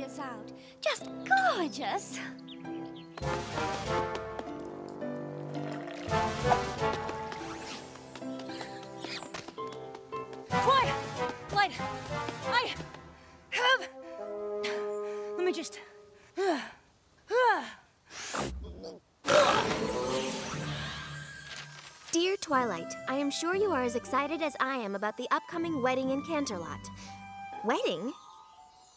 this out. Just gorgeous. Twilight, I have... Let me just... Dear Twilight, I am sure you are as excited as I am about the upcoming wedding in Canterlot. Wedding?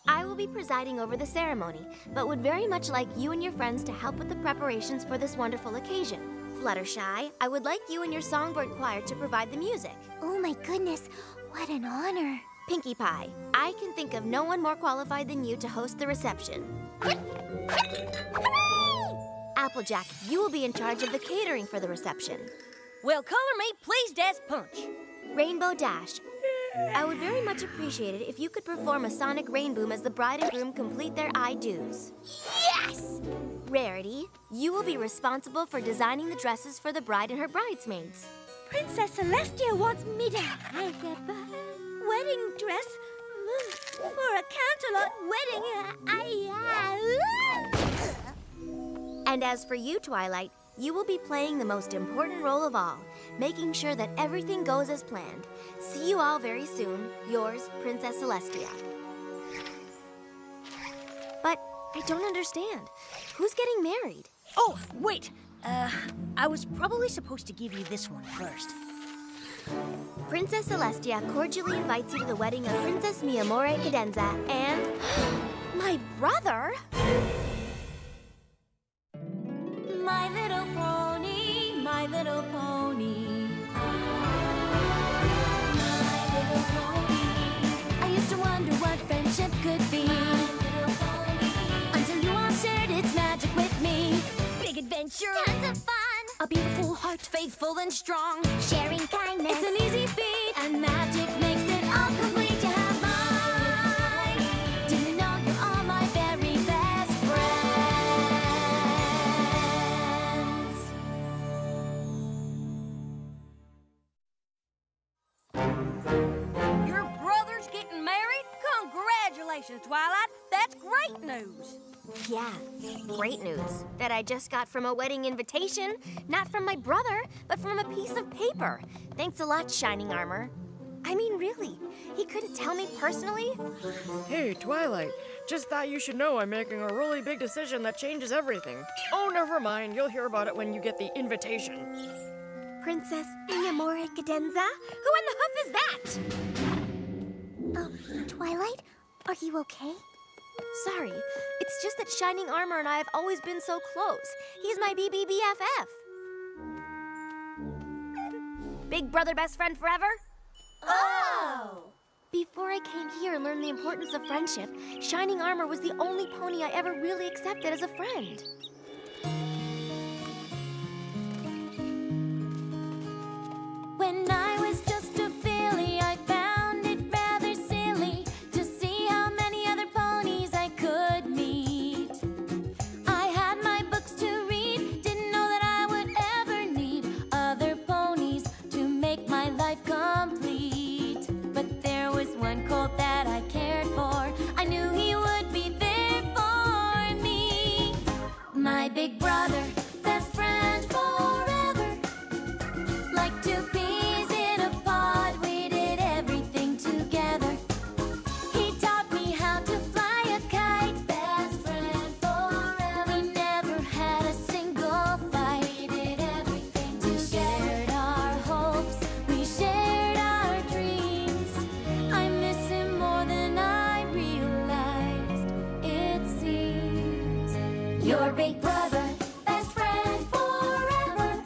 I will be presiding over the ceremony, but would very much like you and your friends to help with the preparations for this wonderful occasion. Fluttershy, I would like you and your songbird choir to provide the music. Oh my goodness, what an honor. Pinkie Pie, I can think of no one more qualified than you to host the reception. Applejack, you will be in charge of the catering for the reception. Well, color me pleased as punch. Rainbow Dash, I would very much appreciate it if you could perform a sonic rainboom as the bride and groom complete their I-do's. Yes! Rarity, you will be responsible for designing the dresses for the bride and her bridesmaids. Princess Celestia wants me to have a wedding dress for a Canterlot wedding. And as for you, Twilight, you will be playing the most important role of all, making sure that everything goes as planned. See you all very soon. Yours, Princess Celestia. But I don't understand. Who's getting married? Oh, wait. I was probably supposed to give you this one first. Princess Celestia cordially invites you to the wedding of Princess Mi Amore Cadenza and... my brother? My little pony, my little pony. My little pony. I used to wonder what friendship could be. Until you all shared its magic with me. Big adventure. Tons of fun. A beautiful heart, faithful and strong. Sharing kindness. It's an easy feat. And magic makes it all complete. You have mine. Do you know you're all my very best friends? Your brother's getting married? Congratulations, Twilight. That's great news. Yeah, great news. That I just got from a wedding invitation. Not from my brother, but from a piece of paper. Thanks a lot, Shining Armor. I mean, really, he couldn't tell me personally? Hey, Twilight, just thought you should know I'm making a really big decision that changes everything. Oh, never mind, you'll hear about it when you get the invitation. Princess Mi Amore Cadenza? Who in the hoof is that? Twilight, are you okay? Sorry, it's just that Shining Armor and I have always been so close. He's my BBBFF. Big brother, best friend forever? Oh! Before I came here and learned the importance of friendship, Shining Armor was the only pony I ever really accepted as a friend. When I was just a filly, I found it rather silly to see how many other ponies I could meet. I had my books to read, didn't know that I would ever need other ponies to make my life complete. But there was one colt that I cared for. I knew he would be there for me. My big brother, best friend forever, like two peas in a pod, we did everything together. He taught me how to fly a kite, best friend forever. We never had a single fight. We did everything together. We shared our hopes, we shared our dreams. I miss him more than I realized, it seems. Your big brother, best friend forever,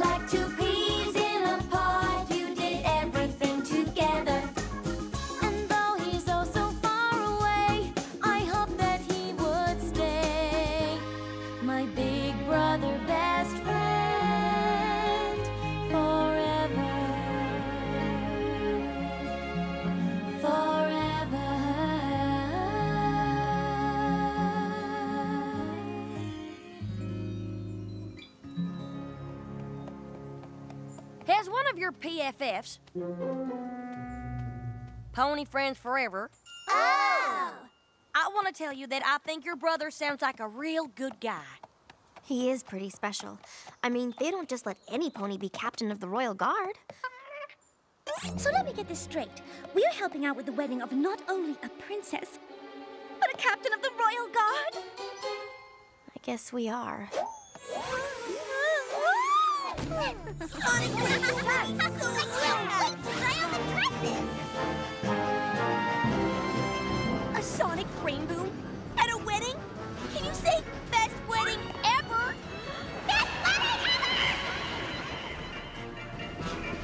like two peas in a pod, you did everything together. And though he's oh so far away, I hope that he would stay. My big brother, best friend forever. Forever. Has one of your PFFs, Pony Friends Forever, Oh! I want to tell you that I think your brother sounds like a real good guy. He is pretty special. I mean, they don't just let any pony be captain of the Royal Guard. So let me get this straight. We are helping out with the wedding of not only a princess, but a captain of the Royal Guard. I guess we are. A sonic rain boom at a wedding? Can you say best wedding ever? Best wedding ever!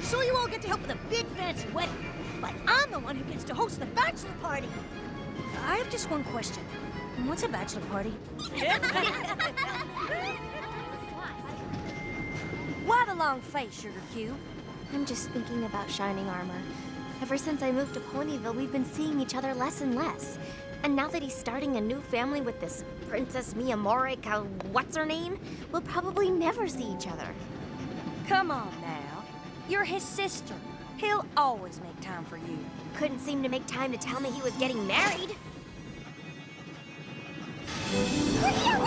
So you all get to help with a big fancy wedding, but I'm the one who gets to host the bachelor party. I have just one question. What's a bachelor party? Why the long face, Sugar Cube? I'm just thinking about shining armor. Ever since I moved to Ponyville, we've been seeing each other less and less. And now that he's starting a new family with this Princess Miyamori, what's her name? We'll probably never see each other. Come on now. You're his sister. He'll always make time for you. Couldn't seem to make time to tell me he was getting married. We're here!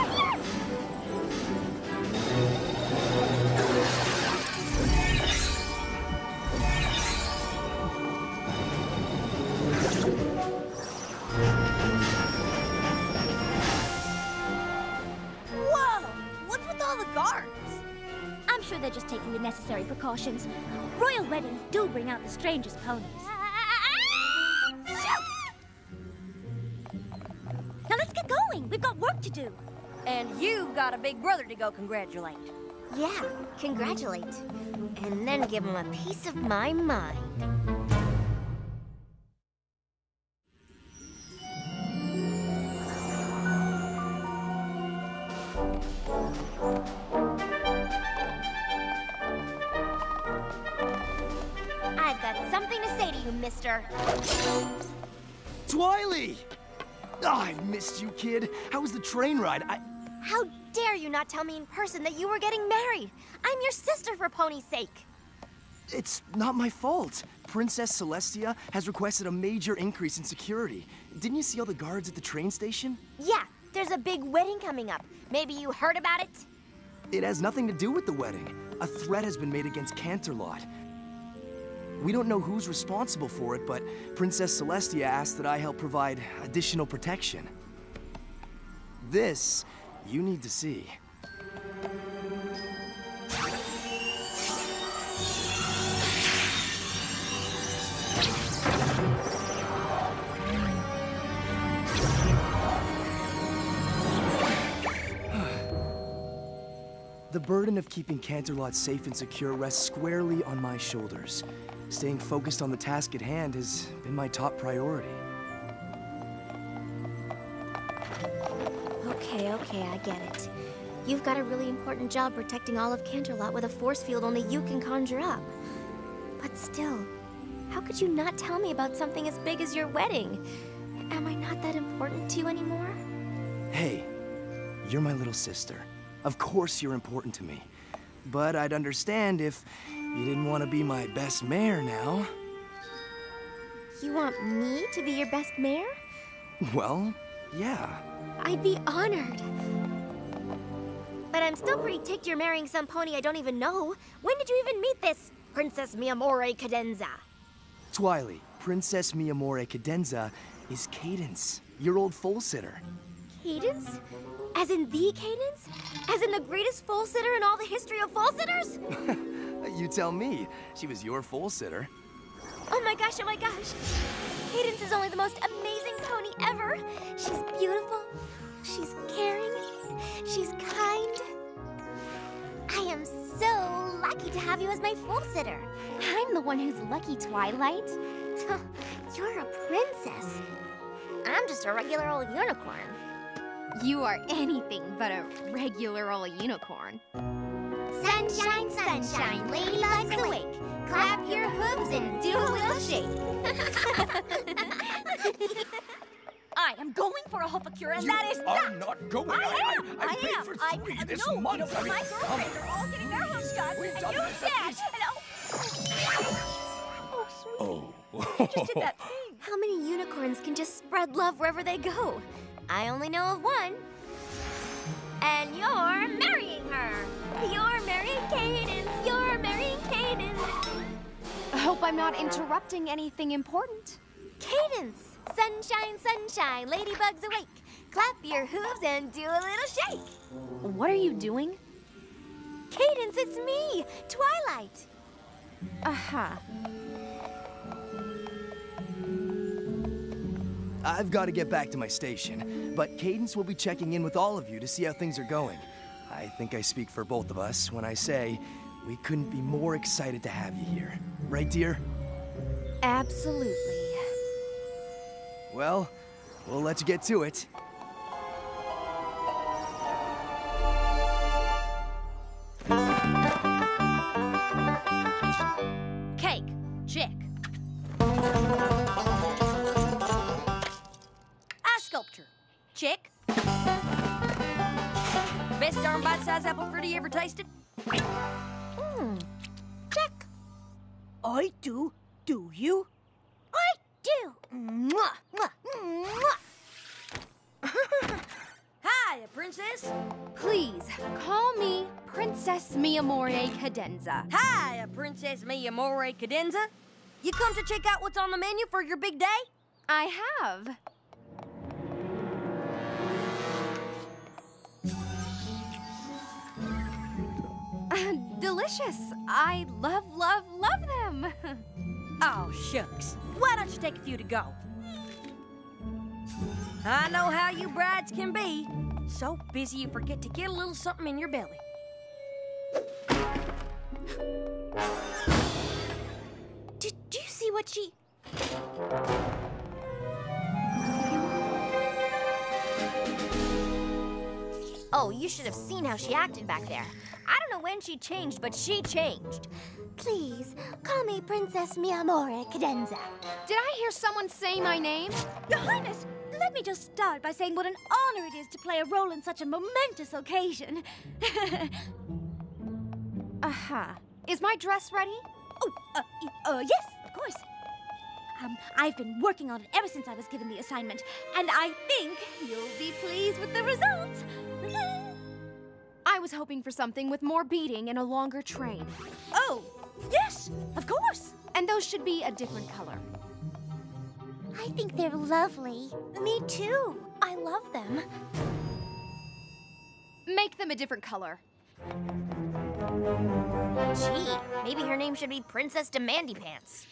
Whoa! What's with all the guards? I'm sure they're just taking the necessary precautions. Royal weddings do bring out the strangest ponies. Now let's get going. We've got work to do. And you've got a big brother to go congratulate. Yeah, congratulate. And then give him a piece of my mind. I've got something to say to you, mister. Twily! Oh, I've missed you, kid. How was the train ride? How dare you not tell me in person that you were getting married? I'm your sister for Pony's sake. It's not my fault. Princess Celestia has requested a major increase in security. Didn't you see all the guards at the train station? Yeah, there's a big wedding coming up. Maybe you heard about it? It has nothing to do with the wedding. A threat has been made against Canterlot. We don't know who's responsible for it, but Princess Celestia asked that I help provide additional protection. This, you need to see. The burden of keeping Canterlot safe and secure rests squarely on my shoulders. Staying focused on the task at hand has been my top priority. Okay, I get it. You've got a really important job protecting all of Canterlot with a force field only you can conjure up. But still, how could you not tell me about something as big as your wedding? Am I not that important to you anymore? Hey, you're my little sister. Of course you're important to me. But I'd understand if you didn't want to be my best mare now. You want me to be your best mare? Well, yeah. I'd be honored. But I'm still pretty ticked you're marrying some pony I don't even know. When did you even meet this Princess Miyamori Cadenza? Twily, Princess Miyamori Cadenza is Cadence, your old foal sitter. Cadence? As in the Cadence? As in the greatest foal sitter in all the history of foal sitters? You tell me. She was your foal sitter. Oh my gosh, oh my gosh. Cadence is only the most amazing pony ever. She's beautiful. She's caring. She's kind. I am so lucky to have you as my foal sitter. I'm the one who's lucky, Twilight. You're a princess. I'm just a regular old unicorn. You are anything but a regular old unicorn. Sunshine, sunshine, ladybugs awake. Clap your hooves and do a little shake. I am going for a Hofacure, and that is that! not going. I paid for 3 this month. My girlfriends are all getting their hooves done, and you said, oh, sweetie. Oh. You just did that thing. How many unicorns can just spread love wherever they go? I only know of one. And you're marrying her. You're marrying Cadence. You're marrying Cadence. I hope I'm not interrupting anything important. Cadence. Sunshine, sunshine, ladybugs awake. Clap your hooves and do a little shake. What are you doing? Cadence, it's me, Twilight. Uh-huh. I've got to get back to my station, but Cadence will be checking in with all of you to see how things are going. I think I speak for both of us when I say we couldn't be more excited to have you here. Right, dear? Absolutely. Well, we'll let you get to it. Cake. Check. Ice sculpture. Check. Best darn bite-sized apple fritter you ever tasted? Check. I do. Do you? I do. Mwah, mwah, mwah. Hiya, princess. Please, call me Princess Mi Amore Cadenza. Hiya, Princess Mi Amore Cadenza. You come to check out what's on the menu for your big day? I have. Delicious. I love, love, love them. Oh, shucks. Why don't you take a few to go? I know how you brides can be. So busy you forget to get a little something in your belly. Did you see what she... Oh, you should have seen how she acted back there. I don't know when she changed, but she changed. Please, call me Princess Mi Amore Cadenza. Did I hear someone say my name? Your Highness, let me just start by saying what an honor it is to play a role in such a momentous occasion. Uh-huh. Is my dress ready? Yes, of course. I've been working on it ever since I was given the assignment, and I think you'll be pleased with the results. I was hoping for something with more beating and a longer train. Oh, yes, of course. And those should be a different color. I think they're lovely. Me too. I love them. Make them a different color. Gee, maybe her name should be Princess Demandy Pants.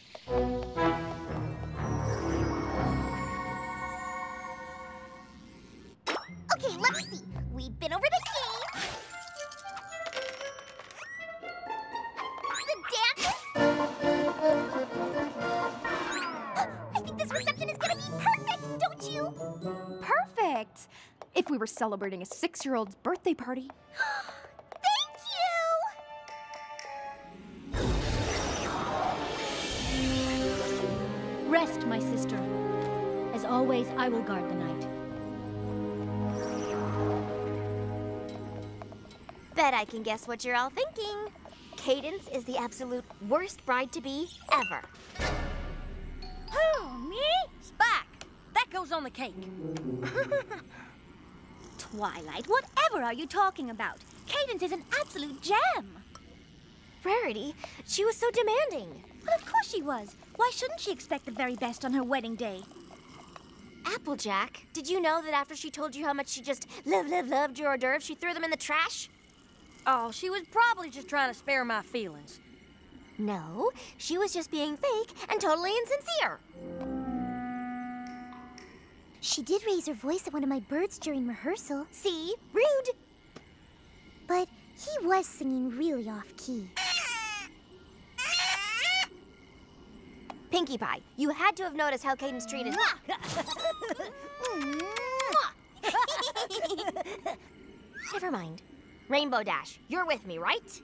Okay, let me see. We've been over the game. The dances. I think this reception is gonna be perfect, don't you? Perfect! If we were celebrating a 6-year-old's birthday party. Thank you! Rest, my sister. As always, I will guard the night. Bet I can guess what you're all thinking. Cadence is the absolute worst bride-to-be ever. Who, me? Spike. That goes on the cake. Twilight, whatever are you talking about? Cadence is an absolute gem. Rarity, she was so demanding. Well, of course she was. Why shouldn't she expect the very best on her wedding day? Applejack, did you know that after she told you how much she just loved your hors d'oeuvres, she threw them in the trash? Oh, she was probably just trying to spare my feelings. No, she was just being fake and totally insincere. She did raise her voice at one of my birds during rehearsal. See? Rude. But he was singing really off-key. Pinkie Pie, you had to have noticed how Cadence treated... Never mind. Rainbow Dash, you're with me, right?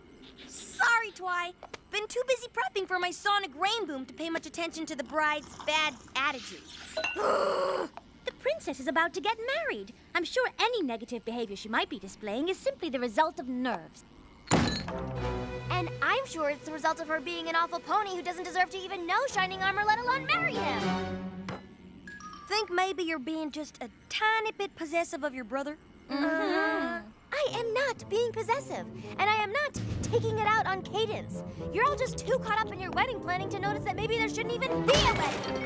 Sorry, Twi. Been too busy prepping for my sonic rain boom to pay much attention to the bride's bad attitude. The princess is about to get married. I'm sure any negative behavior she might be displaying is simply the result of nerves. And I'm sure it's the result of her being an awful pony who doesn't deserve to even know shining armor, let alone marry him. think maybe you're being just a tiny bit possessive of your brother? I am not being possessive, and I am not taking it out on Cadence. You're all just too caught up in your wedding planning to notice that maybe there shouldn't even be a wedding.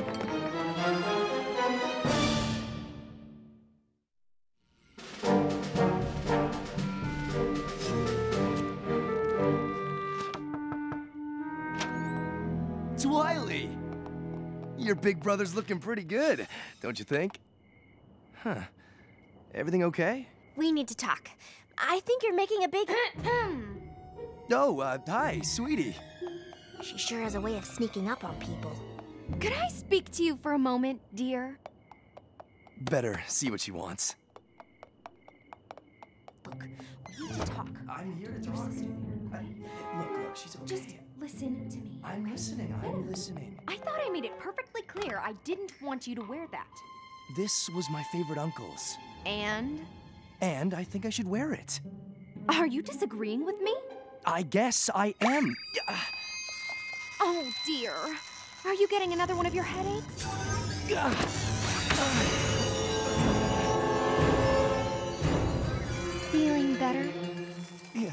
Twilight! Your big brother's looking pretty good, don't you think? Huh. Everything okay? We need to talk. I think you're making a big Oh, hi, sweetie. She sure has a way of sneaking up on people. Could I speak to you for a moment, dear? Better see what she wants. Look, we need to talk. I'm here to talk. Look, she's okay. Just listen to me. I'm listening, I'm listening. I thought I made it perfectly clear I didn't want you to wear that. This was my favorite uncle's. And? And I think I should wear it. Are you disagreeing with me? I guess I am. Oh, dear. Are you getting another one of your headaches? Feeling better? Yeah.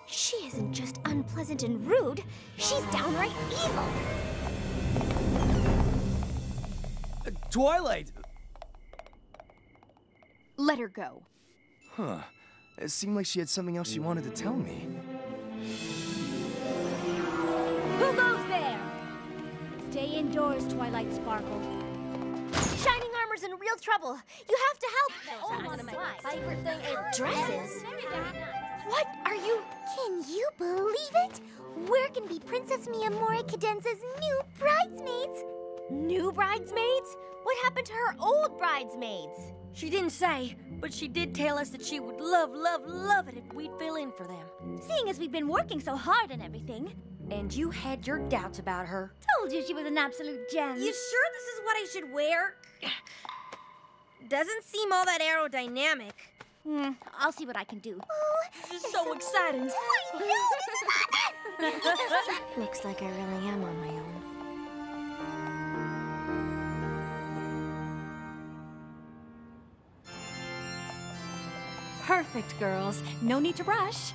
She isn't just unpleasant and rude, she's downright evil. Twilight! Let her go. Huh. It seemed like she had something else she wanted to tell me. Who goes there? Stay indoors, Twilight Sparkle. Shining Armor's in real trouble. You have to help. One of my favorite thing is dresses. What are you? Can you believe it? We're gonna be Princess Mia Mori Cadenza's new bridesmaids. New bridesmaids? What happened to her old bridesmaids? She didn't say, but she did tell us that she would love, love, love it if we'd fill in for them. Seeing as we've been working so hard and everything. And you had your doubts about her. Told you she was an absolute gem. You sure this is what I should wear? Doesn't seem all that aerodynamic. I'll see what I can do. This is so exciting. Looks like I really am on my own. Perfect, girls. No need to rush.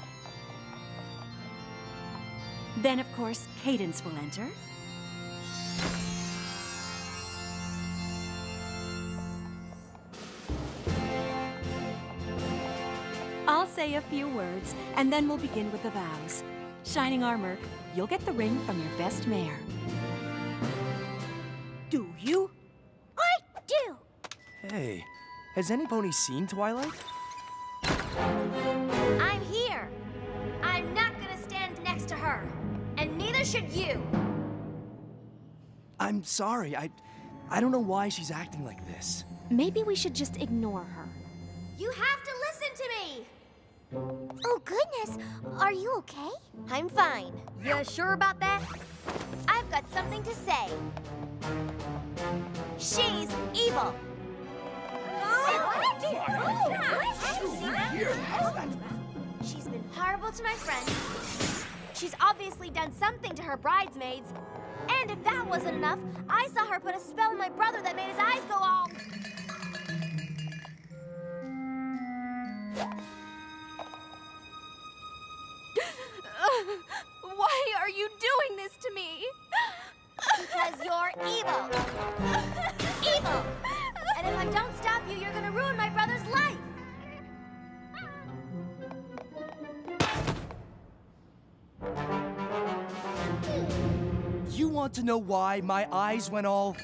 Then, of course, Cadence will enter. I'll say a few words, and then we'll begin with the vows. Shining Armor, you'll get the ring from your best mare. Do you? I do. Hey, has anybody seen Twilight? I'm here. I'm not gonna stand next to her. And neither should you. I'm sorry, I don't know why she's acting like this. Maybe we should just ignore her. You have to listen to me. Oh, goodness. Are you okay? I'm fine. You sure about that? I've got something to say. She's evil. She's been horrible to my friends. She's obviously done something to her bridesmaids. And if that wasn't enough, I saw her put a spell on my brother that made his eyes go all... Why are you doing this to me? Because you're evil. Evil! And if I don't stop you, you're gonna ruin my brother's life. You want to know why my eyes went all...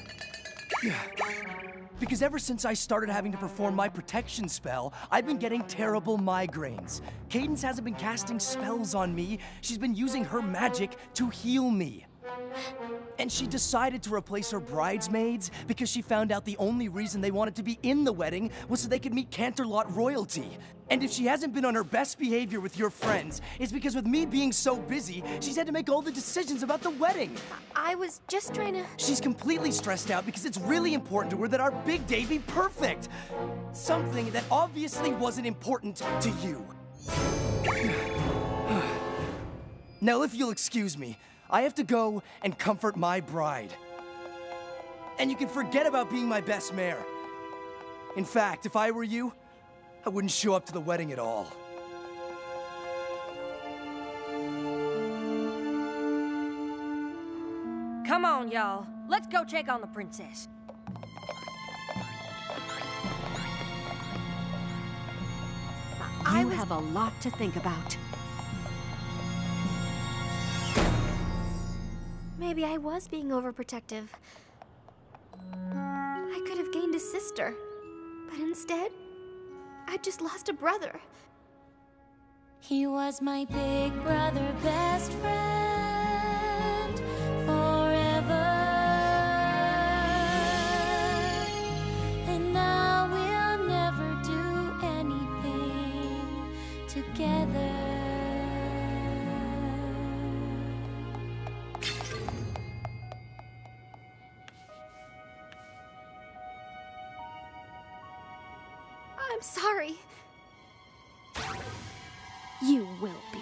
Because ever since I started having to perform my protection spell, I've been getting terrible migraines. Cadence hasn't been casting spells on me. She's been using her magic to heal me. And she decided to replace her bridesmaids because she found out the only reason they wanted to be in the wedding was so they could meet Canterlot royalty. And if she hasn't been on her best behavior with your friends, it's because with me being so busy, she's had to make all the decisions about the wedding. I was just trying to... She's completely stressed out because it's really important to her that our big day be perfect. Something that obviously wasn't important to you. Now, if you'll excuse me, I have to go and comfort my bride. And you can forget about being my best mare. In fact, if I were you, I wouldn't show up to the wedding at all. Come on, y'all. Let's go check on the princess. You have a lot to think about. Maybe I was being overprotective. I could have gained a sister, but instead, I just lost a brother. He was my big brother, best friend, forever. And now we'll never do anything together. I'm sorry. You will be.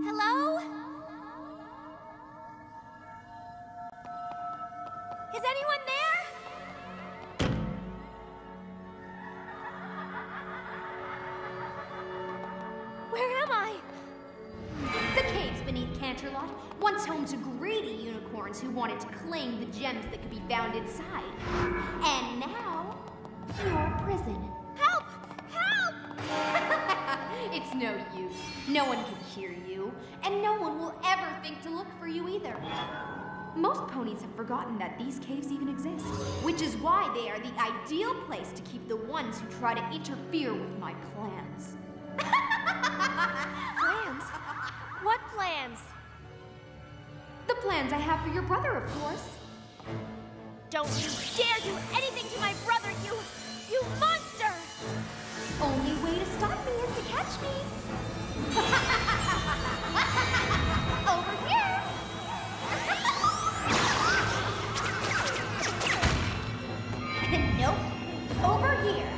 Hello? Is anyone there? Where am I? The caves beneath Canterlot, once home to greedy unicorns who wanted to claim the gems that could be found inside. And now, your prison. Help! Help! It's no use. No one can hear you, and no one will ever think to look for you either. Most ponies have forgotten that these caves even exist, which is why they are the ideal place to keep the ones who try to interfere with my plans. Plans? What plans? The plans I have for your brother, of course. Don't you dare do anything to my brother, you monster! Only way to stop me is to catch me. Over here. Nope. Over here.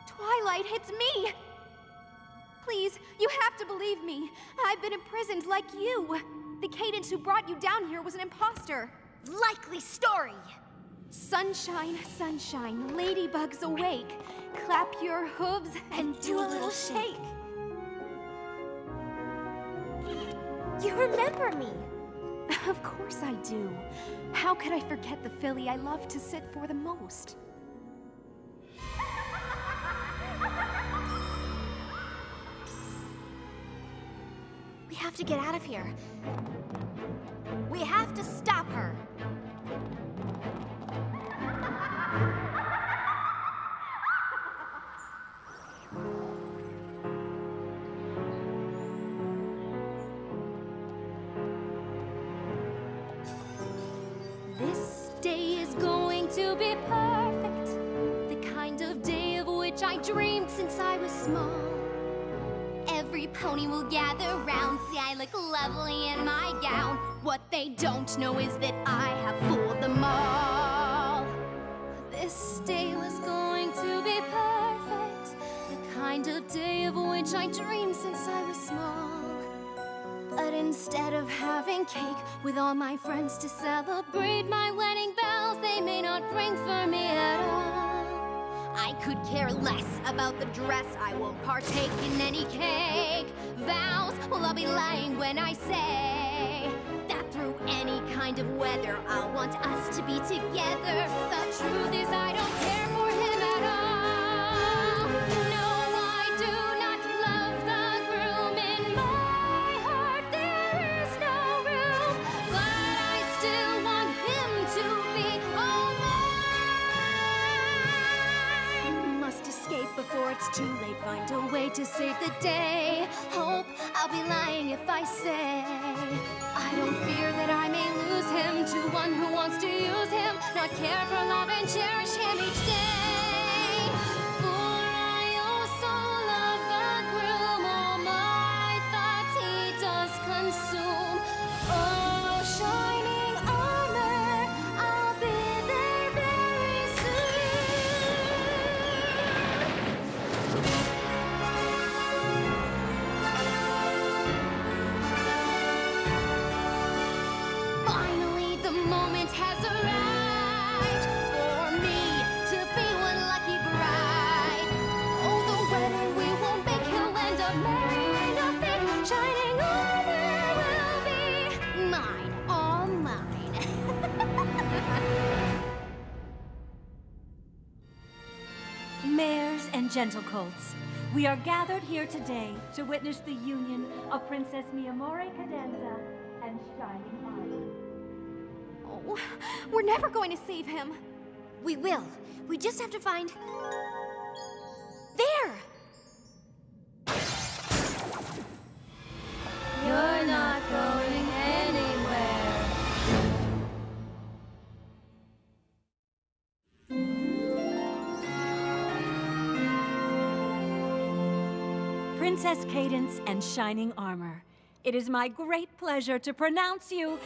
Twilight hits me! Please, you have to believe me. I've been imprisoned like you. The Cadence who brought you down here was an imposter. Likely story. Sunshine, sunshine, ladybugs awake. Clap your hooves and do a little shake. You remember me. Of course I do. How could I forget the filly I love to sit for the most? We have to get out of here. We have to stop her. This day is going to be perfect. The kind of day of which I dreamed since I was small. Every pony will gather round, see I look lovely in my gown. What they don't know is that I have fooled them all. This day was going to be perfect, the kind of day of which I dreamed since I was small. But instead of having cake with all my friends to celebrate my wedding bells, they may not ring for me at all. I could care less about the dress, I won't partake in any cake. Vows, well, I'll be lying when I say that through any kind of weather, I'll want us to be together. The truth is I don't care for him at all. No, I do not love the groom. In my heart there is no room, but I still want him to be all mine. Must escape before it it's too late, find a way to save the day. Hope I'll be lying if I say I don't fear that I may lose him to one who wants to use him, not care for love and cherish him each day. For I also love the groom, all my thoughts he does consume. Oh, shining armor, I'll be there very soon. Finally, the moment has arrived for me to be one lucky bride. Oh, the wedding we won't make, he'll end up marrying nothing. Shining armor will be mine, all mine. Mares and gentle colts, we are gathered here today to witness the union of Princess Miyamori Cadenza and Shining Armor. Oh, we're never going to save him. We will. We just have to find... There! You're not going anywhere. Princess Cadence and Shining Armor, it is my great pleasure to pronounce you...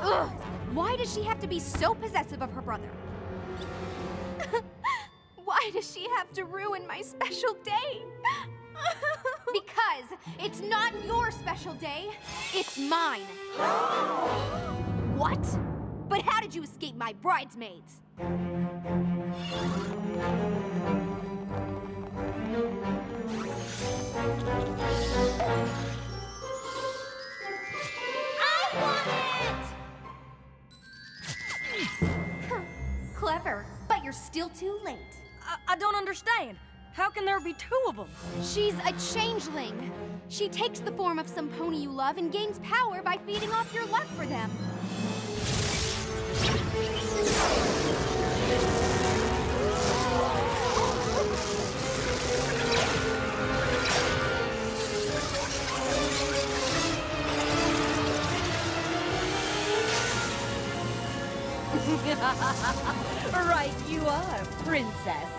Ugh! Why does she have to be so possessive of her brother? Why does she have to ruin my special day? Because it's not your special day, it's mine. What? But how did you escape my bridesmaids? I want it! Clever, but you're still too late. I don't understand. How can there be two of them? She's a changeling. She takes the form of some pony you love and gains power by feeding off your love for them. Right you are, princess.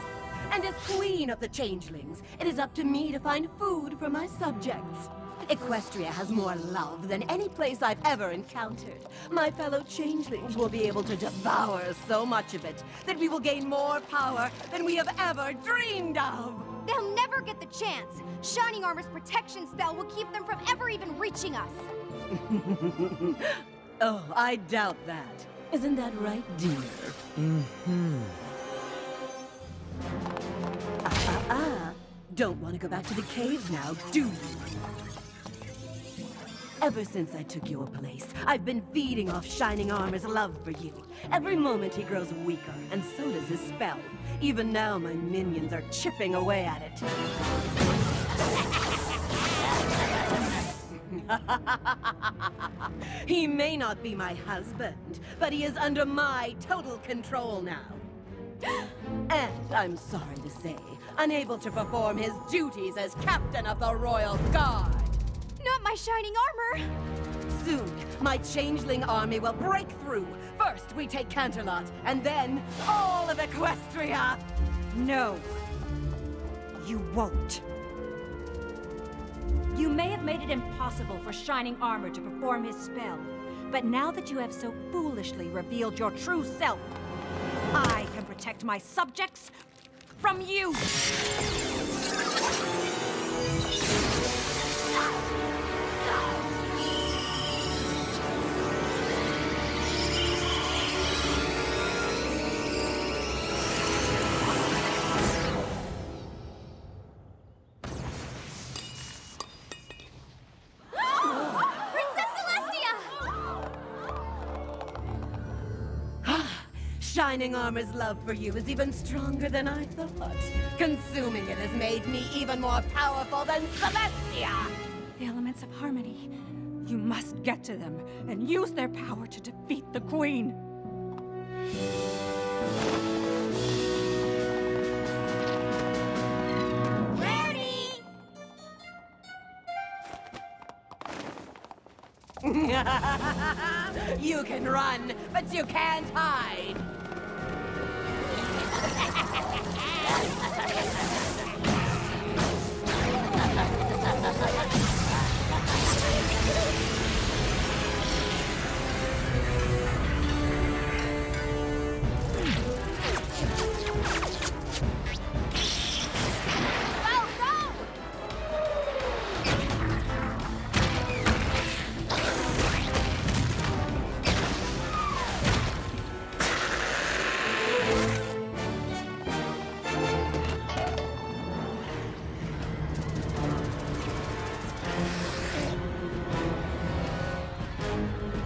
And as queen of the changelings, it is up to me to find food for my subjects. Equestria has more love than any place I've ever encountered. My fellow changelings will be able to devour so much of it that we will gain more power than we have ever dreamed of. They'll never get the chance. Shining Armor's protection spell will keep them from ever even reaching us. Oh, I doubt that. Isn't that right, dear? Don't want to go back to the caves now, do you? Ever since I took your place, I've been feeding off Shining Armor's love for you. Every moment he grows weaker, and so does his spell. Even now, my minions are chipping away at it. He may not be my husband, but he is under my total control now. And I'm sorry to say, unable to perform his duties as captain of the Royal Guard. Not my Shining Armor! Soon, my changeling army will break through. First, we take Canterlot, and then all of Equestria! No, you won't. You may have made it impossible for Shining Armor to perform his spell, but now that you have so foolishly revealed your true self, I can protect my subjects from you! Shining Armor's love for you is even stronger than I thought. Consuming it has made me even more powerful than Celestia! The elements of harmony. You must get to them and use their power to defeat the Queen. You can run, but you can't hide.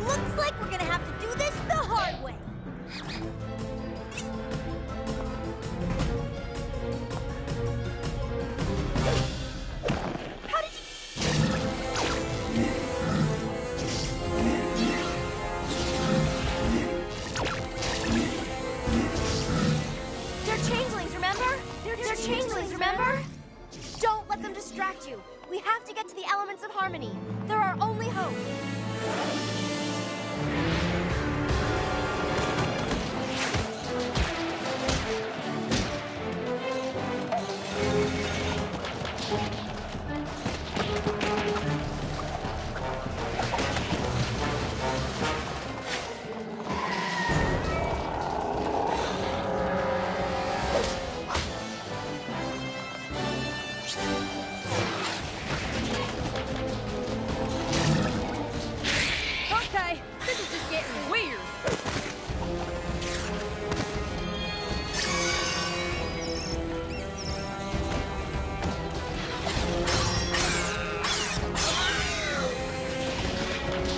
Looks like we're gonna have to do this the hard way. How did They're changelings, remember? They're changelings, remember? Don't let them distract you. We have to get to the elements of harmony. They're our only hope. Okay, this is just getting weird.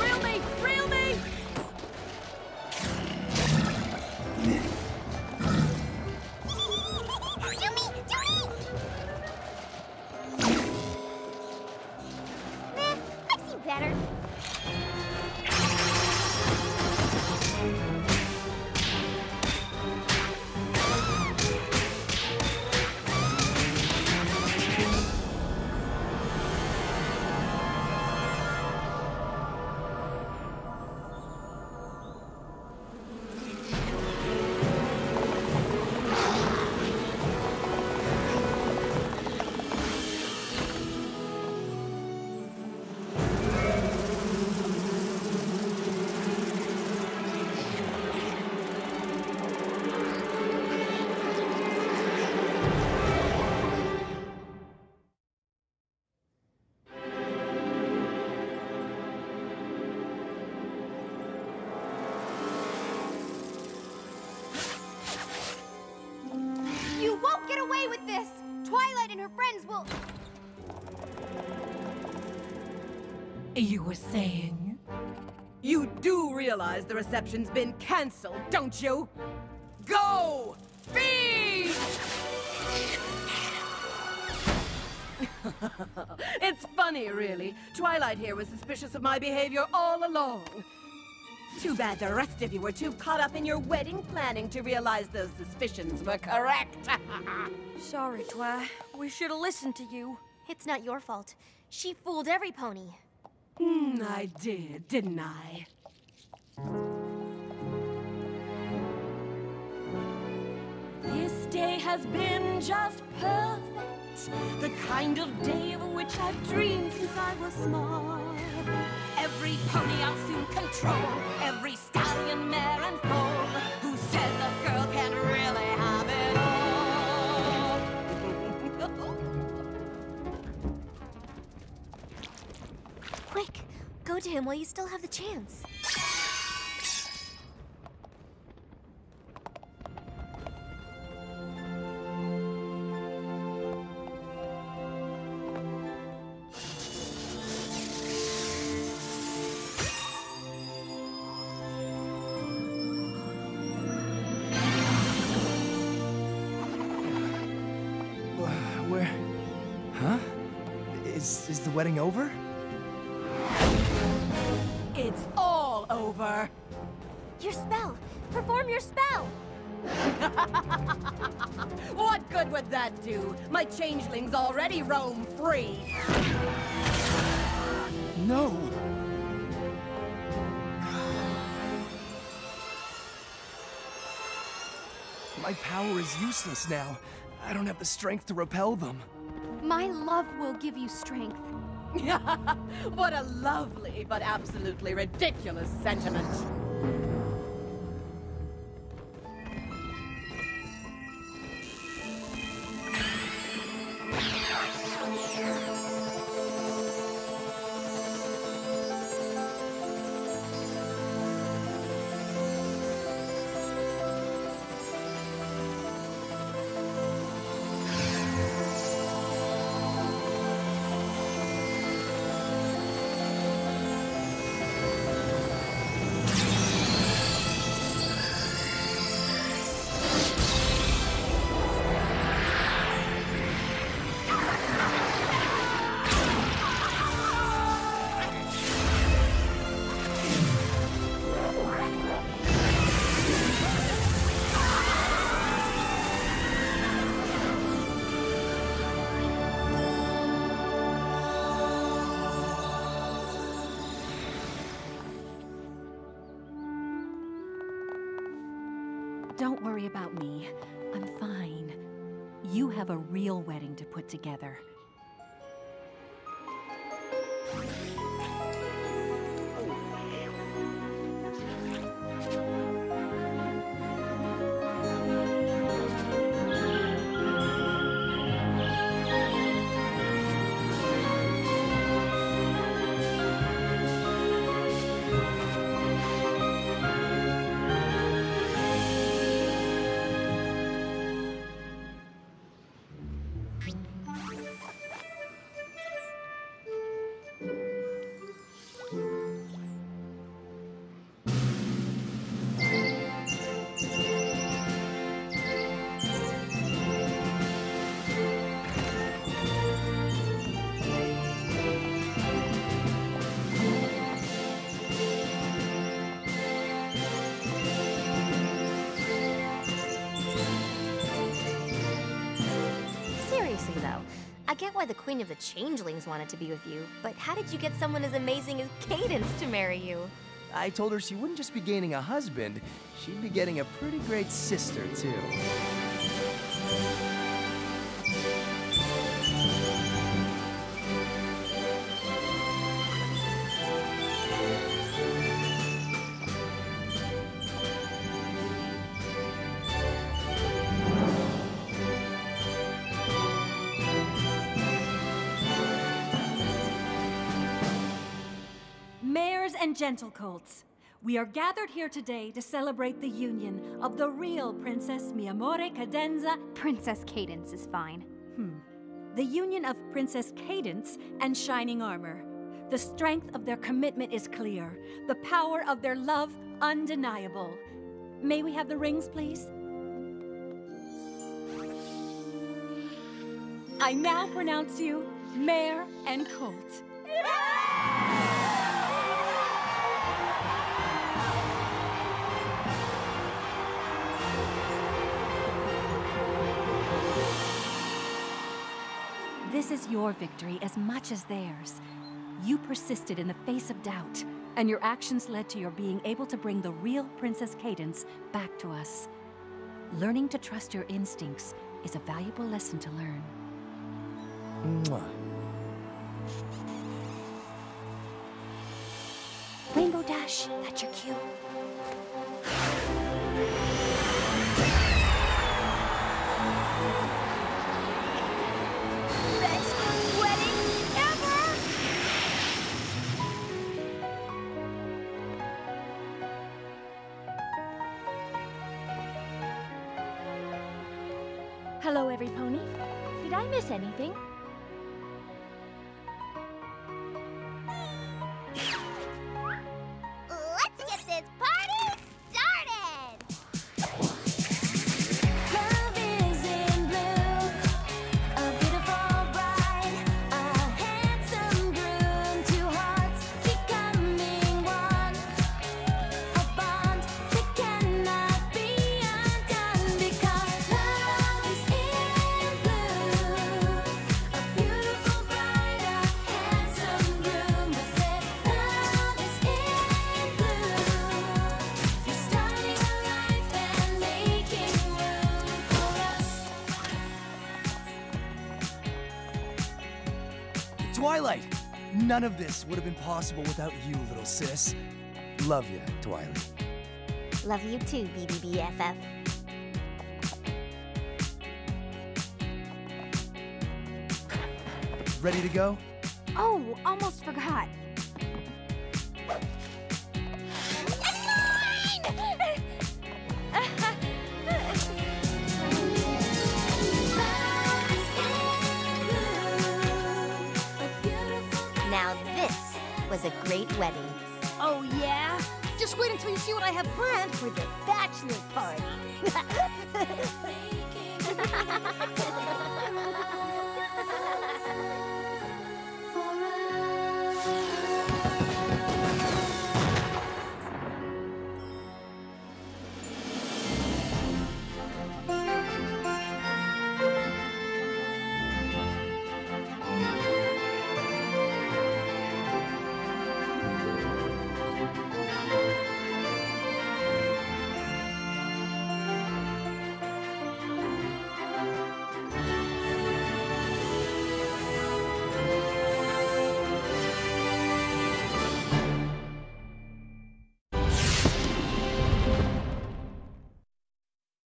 Reel me! Reel me! I've seen better. You won't get away with this! Twilight and her friends will... You were saying? You do realize the reception's been canceled, don't you? Go! Feed! It's funny, really. Twilight here was suspicious of my behavior all along. Too bad the rest of you were too caught up in your wedding planning to realize those suspicions were correct. Sorry, Twi. We should have listened to you. It's not your fault. She fooled every pony. I did, didn't I? This day has been just perfect. The kind of day of which I've dreamed since I was small. Every pony I'll soon control. Every stallion, mare, and foal. Who says a girl can really have it all? Quick, go to him while you still have the chance. Where? Huh? Is the wedding over? It's all over. Your spell! Perform your spell! What good would that do? My changelings already roam free. No! My power is useless now. I don't have the strength to repel them. My love will give you strength. What a lovely but absolutely ridiculous sentiment. Don't worry about me. I'm fine. You have a real wedding to put together. I get why the Queen of the Changelings wanted to be with you, but how did you get someone as amazing as Cadence to marry you? I told her she wouldn't just be gaining a husband, she'd be getting a pretty great sister, too. And gentle colts, we are gathered here today to celebrate the union of the real Princess Mi Amore Cadenza. Princess Cadence is fine. The union of Princess Cadence and Shining Armor. The strength of their commitment is clear. The power of their love undeniable. May we have the rings, please? I now pronounce you Mare and Colt. This is your victory as much as theirs. You persisted in the face of doubt, and your actions led to your being able to bring the real Princess Cadence back to us. Learning to trust your instincts is a valuable lesson to learn. Mwah. Rainbow Dash, that's your cue. Hello, every pony. Did I miss anything? Let's get this party started! Love is in blue, a beautiful bride, a handsome groom, two hearts becoming one, a bond Twilight! None of this would have been possible without you, little sis. Love you, Twilight. Love you too, BBBFF. Ready to go? Oh, almost forgot. Now this was a great wedding. Oh, yeah? Just wait until you see what I have planned for the bachelor party.